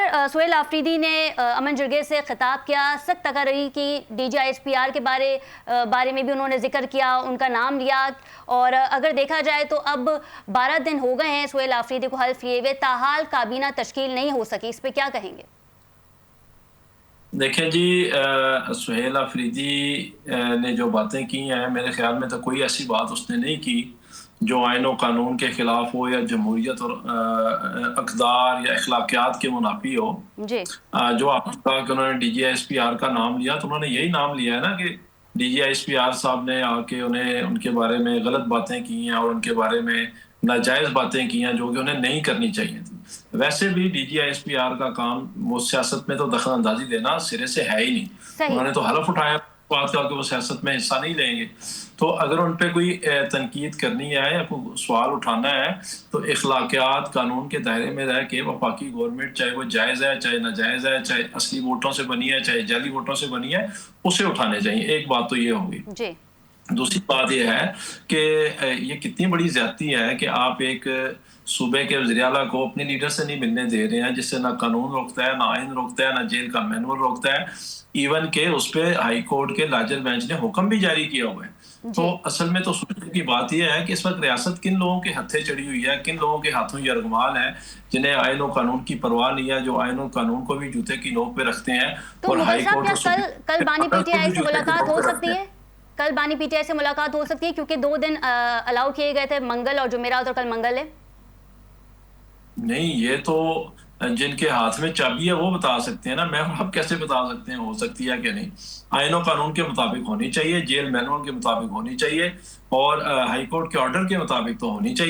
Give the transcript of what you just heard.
सुहेल आफरीदी ने अमन जुर्गे से खिताब किया, सख्त तकरीर की, DGISPR के बारे में भी उन्होंने जिक्र किया, उनका नाम लिया। और अगर देखा जाए तो अब 12 दिन हो गए हैं सुहेल आफरीदी को हल्फ लिए हुए, ताहाल काबीना तश्कील नहीं हो सकी। इस पे क्या कहेंगे? देखें जी, सुहेल आफरीदी ने जो बातें की हैं, मेरे ख्याल में तो कोई ऐसी बात उसने नहीं की जो आईन और कानून के खिलाफ हो या जमहूरियत और अक़दार या अखलाकियात के मुनाफी हो। जी। जो आपने कहा कि उन्होंने DGISPR का नाम लिया, तो उन्होंने यही नाम लिया है ना कि DGISPR साहब ने आके उन्हें उनके बारे में गलत बातें की हैं और उनके बारे में नाजायज़ बातें की हैं जो कि उन्हें नहीं करनी चाहिए थी। वैसे भी DGISPR का काम वो सियासत में तो दखल अंदाजी देना सिरे से है ही नहीं। सही। उन्होंने तो हलफ उठाया बात का कि वो सियासत में हिस्सा नहीं लेंगे। तो अगर उन पे कोई तनकीद करनी है या कोई सवाल उठाना है तो इखलाकियात कानून के दायरे में रह के वफाकी गवर्नमेंट, चाहे वो जायज़ है, चाहे नाजायज़ है, चाहे असली वोटों से बनी है, चाहे जाली वोटों से बनी है, उसे उठाने चाहिए। एक बात तो ये होगी। जी। दूसरी बात ये है कि ये कितनी बड़ी ज़्यादती है कि आप एक सूबे के वज़ीर आला को अपने लीडर से नहीं मिलने दे रहे हैं, जिससे ना कानून रोकता है, ना आइन रोकता है, ना जेल का मैनुअल रोकता है। इवन के उस पे हाई कोर्ट के लार्जर बेंच ने हुक्म भी जारी किया हुआ है। तो असल में तो सोचने की बात यह है कि इस वक्त रियासत किन लोगों के हत्थे चढ़ी हुई है, किन लोगों के हाथों ये अरगमाल है, जिन्हें आइन और कानून की परवाह नहीं है, जो आइन और कानून को भी जूते की नोक पे रखते हैं। तो और हाई कोर्ट कल बानी PTI से मुलाकात हो सकती है? कल बानी PTI से मुलाकात हो सकती है, क्योंकि 2 दिन अलाउ किए गए थे, मंगल और जुमेरात, और कल मंगल है। नहीं, ये तो जिनके हाथ में चाबी है वो बता सकते हैं ना। मैं और आप कैसे बता सकते हैं हो सकती है कि नहीं। आइन और कानून के मुताबिक होनी चाहिए, जेल मैनुअल के मुताबिक होनी चाहिए और हाई कोर्ट के ऑर्डर के मुताबिक तो होनी चाहिए।